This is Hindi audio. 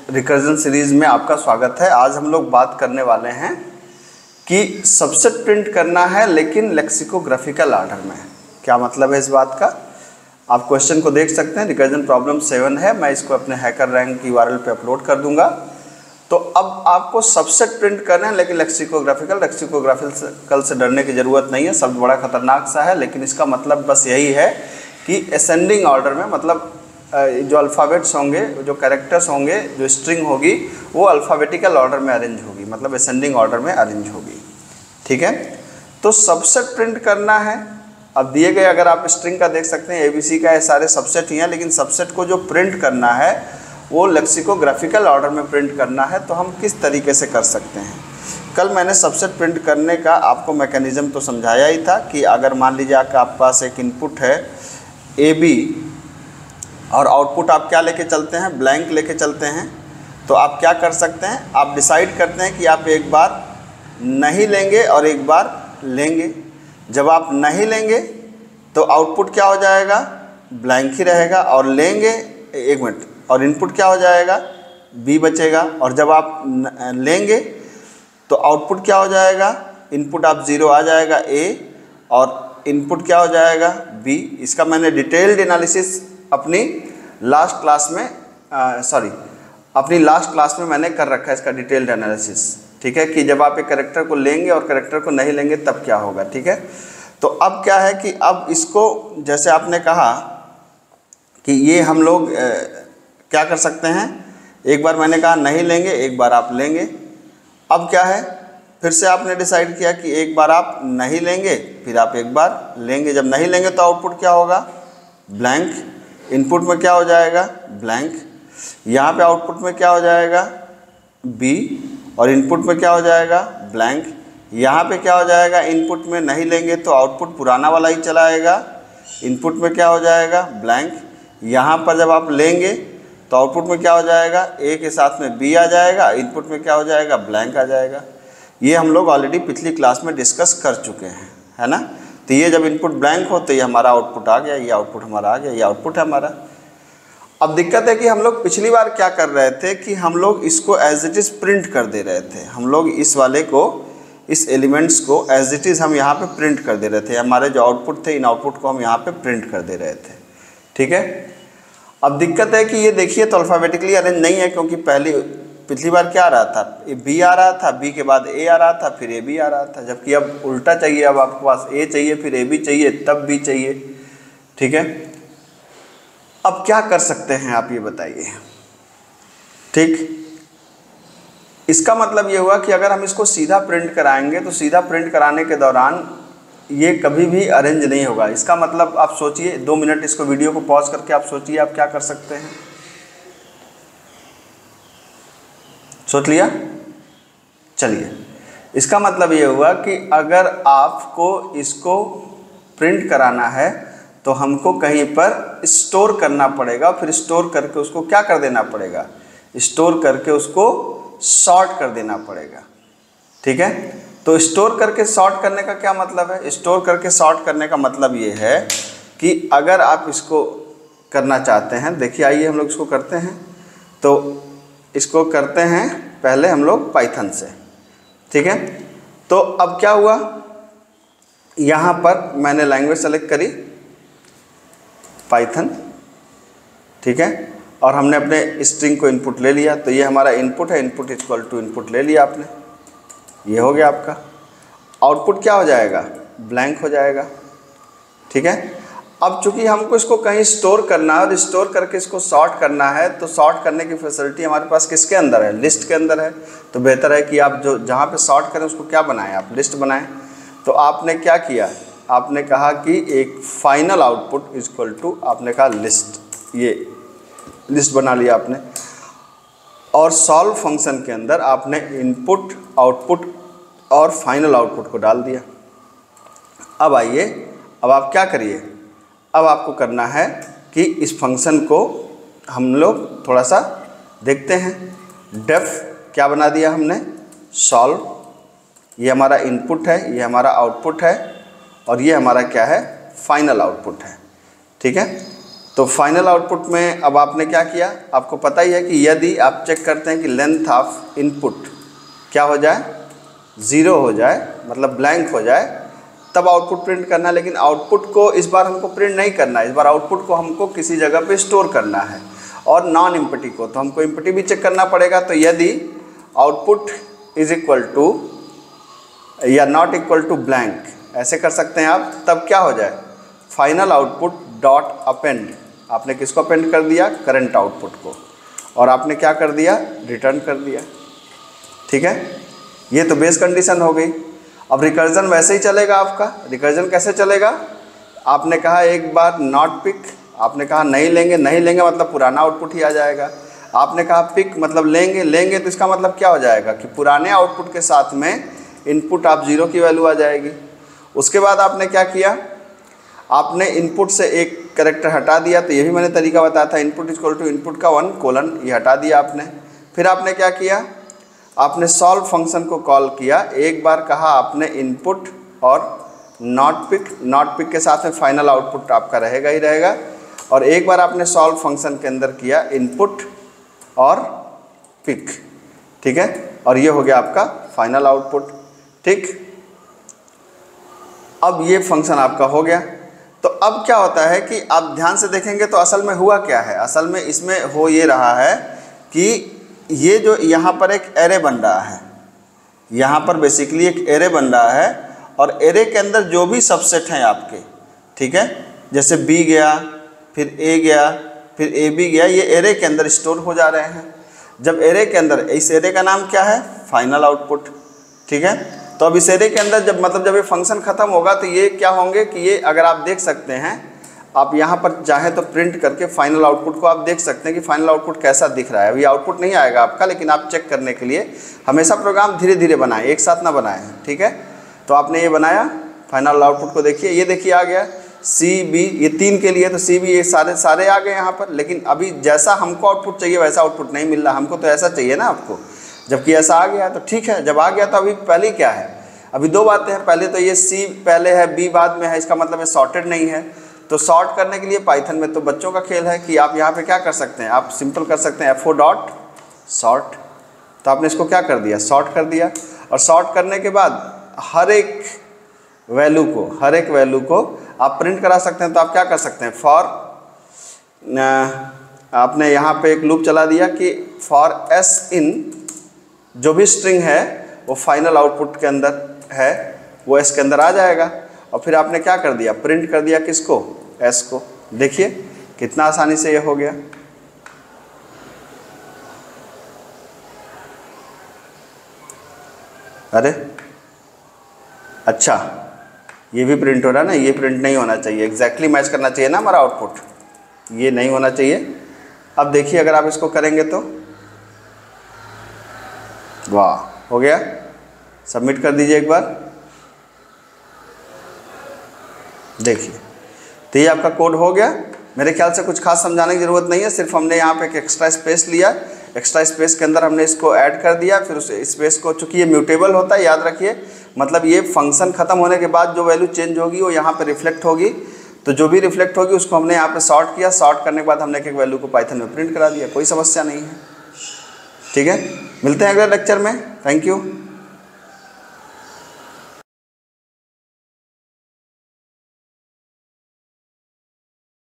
रिकर्जन सीरीज में आपका स्वागत है। आज हम लोग बात करने वाले हैं कि सबसेट प्रिंट करना है लेकिन लेक्सिकोग्राफिकल ऑर्डर में। क्या मतलब है इस बात का? आप क्वेश्चन को देख सकते हैं। रिकर्जन प्रॉब्लम 7 है। मैं इसको अपने हैकर रैंक की URL पे अपलोड कर दूंगा। तो अब आपको सबसेट प्रिंट करना है लेकिन लेक्सिकोग्राफिकल से डरने की ज़रूरत नहीं है। शब्द बड़ा खतरनाक सा है, लेकिन इसका मतलब बस यही है कि असेंडिंग ऑर्डर में, मतलब जो अल्फ़ाबेट्स होंगे, जो कैरेक्टर्स होंगे, जो स्ट्रिंग होगी वो अल्फ़ाबेटिकल ऑर्डर में अरेंज होगी, मतलब असेंडिंग ऑर्डर में अरेंज होगी। ठीक है, तो सबसेट प्रिंट करना है। अब दिए गए अगर आप स्ट्रिंग का देख सकते हैं, ABC का ये सारे सबसेट ही हैं, लेकिन सबसेट को जो प्रिंट करना है वो लेक्सिकोग्राफिकल ऑर्डर में प्रिंट करना है। तो हम किस तरीके से कर सकते हैं? कल मैंने सबसेट प्रिंट करने का आपको मैकेनिज़्म तो समझाया ही था कि अगर मान लीजिए आपके पास एक इनपुट है AB और आउटपुट आप क्या लेके चलते हैं? ब्लैंक लेके चलते हैं। तो आप क्या कर सकते हैं? आप डिसाइड करते हैं कि आप एक बार नहीं लेंगे और एक बार लेंगे। जब आप नहीं लेंगे तो आउटपुट क्या हो जाएगा? ब्लैंक ही रहेगा। और लेंगे, एक मिनट, और इनपुट क्या हो जाएगा? B बचेगा। और जब आप लेंगे तो आउटपुट क्या हो जाएगा? इनपुट आप 0 आ जाएगा A, और इनपुट क्या हो जाएगा? B। इसका मैंने डिटेल्ड एनालिसिस अपनी लास्ट क्लास में मैंने कर रखा है, इसका डिटेल्ड एनालिसिस। ठीक है, कि जब आप एक कैरेक्टर को लेंगे और कैरेक्टर को नहीं लेंगे तब क्या होगा। ठीक है, तो अब क्या है कि अब इसको, जैसे आपने कहा कि ये हम लोग क्या कर सकते हैं, एक बार मैंने कहा नहीं लेंगे, एक बार आप लेंगे। अब क्या है, फिर से आपने डिसाइड किया कि एक बार आप नहीं लेंगे, फिर आप एक बार लेंगे। जब नहीं लेंगे तो आउटपुट क्या होगा? ब्लैंक। इनपुट में क्या हो जाएगा? ब्लैंक। यहाँ पे आउटपुट में क्या हो जाएगा? B, और इनपुट में क्या हो जाएगा? ब्लैंक। यहाँ पे क्या हो जाएगा? इनपुट में नहीं लेंगे तो आउटपुट पुराना वाला ही चला आएगा। इनपुट में क्या हो जाएगा? ब्लैंक। यहाँ पर जब आप लेंगे तो आउटपुट में क्या हो जाएगा? A के साथ में B आ जाएगा, इनपुट में क्या हो जाएगा? ब्लैंक आ जाएगा। ये हम लोग ऑलरेडी पिछली क्लास में डिस्कस कर चुके हैं, है ना। तो ये जब इनपुट ब्लैंक हो तो ये हमारा आउटपुट आ गया, ये आउटपुट हमारा आ गया, ये आउटपुट है हमारा। अब दिक्कत है कि हम लोग पिछली बार क्या कर रहे थे कि हम लोग इसको एज इट इज़ प्रिंट कर दे रहे थे। हम लोग इस वाले को, इस एलिमेंट्स को एज इट इज़ हम यहाँ पे प्रिंट कर दे रहे थे। हमारे जो आउटपुट थे, इन आउटपुट को हम यहाँ पे प्रिंट कर दे रहे थे। ठीक है, अब दिक्कत है कि ये देखिए तो अल्फ़ाबेटिकली अरेंज नहीं है, क्योंकि पिछली बार क्या आ रहा था? B आ रहा था, B के बाद A आ रहा था, फिर AB आ रहा था। जबकि अब उल्टा चाहिए, अब आपके पास A चाहिए, फिर AB चाहिए, तब B चाहिए। ठीक है, अब क्या कर सकते हैं आप ये बताइए। ठीक, इसका मतलब ये हुआ कि अगर हम इसको सीधा प्रिंट कराएंगे तो सीधा प्रिंट कराने के दौरान ये कभी भी अरेंज नहीं होगा। इसका मतलब आप सोचिए, 2 मिनट इसको वीडियो को पॉज करके आप सोचिए आप क्या कर सकते हैं। सोच लिया? चलिए, इसका मतलब ये हुआ कि अगर आपको इसको प्रिंट कराना है तो हमको कहीं पर स्टोर करना पड़ेगा, फिर स्टोर करके उसको क्या कर देना पड़ेगा? स्टोर करके उसको सॉर्ट कर देना पड़ेगा। ठीक है, तो स्टोर करके सॉर्ट करने का क्या मतलब है? स्टोर करके सॉर्ट करने का मतलब ये है कि अगर आप इसको करना चाहते हैं, देखिए आइए हम लोग इसको करते हैं। तो इसको करते हैं पहले हम लोग पाइथन से। ठीक है, तो अब क्या हुआ, यहाँ पर मैंने लैंग्वेज सेलेक्ट करी पाइथन। ठीक है, और हमने अपने स्ट्रिंग को इनपुट ले लिया। तो ये हमारा इनपुट है, इनपुट इक्वल टू इनपुट ले लिया आपने, ये हो गया आपका। आउटपुट क्या हो जाएगा? ब्लैंक हो जाएगा। ठीक है, अब चूंकि हमको इसको कहीं स्टोर करना है और स्टोर करके इसको सॉर्ट करना है, तो सॉर्ट करने की फैसिलिटी हमारे पास किसके अंदर है? लिस्ट के अंदर है। तो बेहतर है कि आप जो जहाँ पे सॉर्ट करें उसको क्या बनाएं? आप लिस्ट बनाएं। तो आपने क्या किया? आपने कहा कि एक फाइनल आउटपुट इक्वल टू, आपने कहा लिस्ट, ये लिस्ट बना लिया आपने। और सॉल्व फंक्शन के अंदर आपने इनपुट, आउटपुट और फाइनल आउटपुट को डाल दिया। अब आइए, अब आप क्या करिए, अब आपको करना है कि इस फंक्शन को हम लोग थोड़ा सा देखते हैं। डेफ क्या बना दिया हमने? सॉल्व। ये हमारा इनपुट है, ये हमारा आउटपुट है, और ये हमारा क्या है? फाइनल आउटपुट है। ठीक है, तो फाइनल आउटपुट में अब आपने क्या किया, आपको पता ही है कि यदि आप चेक करते हैं कि लेंथ ऑफ इनपुट क्या हो जाए, 0 हो जाए, मतलब ब्लैंक हो जाए, तब आउटपुट प्रिंट करना। लेकिन आउटपुट को इस बार हमको प्रिंट नहीं करना है, इस बार आउटपुट को हमको किसी जगह पे स्टोर करना है। और नॉन इम्पटी को तो हमको इम्पटी भी चेक करना पड़ेगा। तो यदि आउटपुट इज इक्वल टू या नॉट इक्वल टू ब्लैंक, ऐसे कर सकते हैं आप, तब क्या हो जाए, फाइनल आउटपुट डॉट अपेंड। आपने किसको अपेंड कर दिया, करंट आउटपुट को, और आपने क्या कर दिया, रिटर्न कर दिया। ठीक है, ये तो बेस कंडीशन हो गई। अब रिकर्जन वैसे ही चलेगा आपका। रिकर्जन कैसे चलेगा, आपने कहा एक बार नॉट पिक, आपने कहा नहीं लेंगे, नहीं लेंगे मतलब पुराना आउटपुट ही आ जाएगा। आपने कहा पिक मतलब लेंगे, लेंगे तो इसका मतलब क्या हो जाएगा कि पुराने आउटपुट के साथ में इनपुट आप 0 की वैल्यू आ जाएगी। उसके बाद आपने क्या किया, आपने इनपुट से एक कैरेक्टर हटा दिया। तो ये भी मैंने तरीका बताया था, इनपुट इक्वल टू इनपुट का 1 कोलन, ये हटा दिया आपने। फिर आपने क्या किया, आपने सॉल्व फंक्शन को कॉल किया। एक बार कहा आपने इनपुट और नॉट पिक के साथ में फाइनल आउटपुट आपका रहेगा ही रहेगा। और एक बार आपने सॉल्व फंक्शन के अंदर किया इनपुट और पिक। ठीक है, और ये हो गया आपका फाइनल आउटपुट। ठीक, अब ये फंक्शन आपका हो गया। तो अब क्या होता है कि आप ध्यान से देखेंगे तो असल में हुआ क्या है, असल में इसमें हो ये रहा है कि ये जो यहाँ पर एक एरे बन रहा है, यहाँ पर बेसिकली एक एरे बन रहा है। और एरे के अंदर जो भी सबसेट हैं आपके, ठीक है, जैसे बी गया, फिर ए गया, फिर ए बी गया, ये एरे के अंदर स्टोर हो जा रहे हैं। जब एरे के अंदर, इस एरे का नाम क्या है, फाइनल आउटपुट। ठीक है, तो अब इस एरे के अंदर जब ये फंक्शन ख़त्म होगा तो ये क्या होंगे कि ये, अगर आप देख सकते हैं, आप यहाँ पर चाहें तो प्रिंट करके फाइनल आउटपुट को आप देख सकते हैं कि फाइनल आउटपुट कैसा दिख रहा है। अभी आउटपुट नहीं आएगा आपका, लेकिन आप चेक करने के लिए हमेशा प्रोग्राम धीरे धीरे बनाएं, एक साथ ना बनाएं। ठीक है, तो आपने ये बनाया, फाइनल आउटपुट को देखिए, ये देखिए आ गया सी बी, ये 3 के लिए तो सी बी, ये सारे आ गए यहाँ पर। लेकिन अभी जैसा हमको आउटपुट चाहिए वैसा आउटपुट नहीं मिल रहा, हमको तो ऐसा चाहिए ना आपको, जबकि ऐसा आ गया। तो ठीक है, जब आ गया तो अभी पहले क्या है, अभी 2 बातें हैं। पहले तो ये सी पहले है, बी बाद में है, इसका मतलब ये सॉर्टेड नहीं है। तो सॉर्ट करने के लिए पाइथन में तो बच्चों का खेल है कि आप यहाँ पे क्या कर सकते हैं, आप सिंपल कर सकते हैं FO डॉट सॉर्ट। तो आपने इसको क्या कर दिया, सॉर्ट कर दिया। और सॉर्ट करने के बाद हर एक वैल्यू को आप प्रिंट करा सकते हैं। तो आप क्या कर सकते हैं, फॉर, आपने यहाँ पे एक लूप चला दिया कि फॉर एस इन, जो भी स्ट्रिंग है वो फाइनल आउटपुट के अंदर है, वो एस के अंदर आ जाएगा। और फिर आपने क्या कर दिया, प्रिंट कर दिया किसको, एस को। देखिए कितना आसानी से ये हो गया। अरे अच्छा, ये भी प्रिंट हो रहा है ना, ये प्रिंट नहीं होना चाहिए, एग्जैक्टली मैच करना चाहिए ना हमारा आउटपुट, ये नहीं होना चाहिए। अब देखिए अगर आप इसको करेंगे तो वाह, हो गया। सबमिट कर दीजिए एक बार, देखिए तो ये आपका कोड हो गया। मेरे ख्याल से कुछ खास समझाने की ज़रूरत नहीं है, सिर्फ हमने यहाँ पे एक एक्स्ट्रा स्पेस लिया, एक्स्ट्रा स्पेस के अंदर हमने इसको ऐड कर दिया। फिर उस स्पेस को, चूँकि ये म्यूटेबल होता है, याद रखिए, मतलब ये फंक्शन ख़त्म होने के बाद जो वैल्यू चेंज होगी वो यहाँ पे रिफ्लेक्ट होगी। तो जो भी रिफ्लेक्ट होगी उसको हमने यहाँ पे सॉर्ट किया, सॉर्ट करने के बाद हमने एक वैल्यू को पाइथन में प्रिंट करा दिया, कोई समस्या नहीं है। ठीक है, मिलते हैं अगले लेक्चर में, थैंक यू।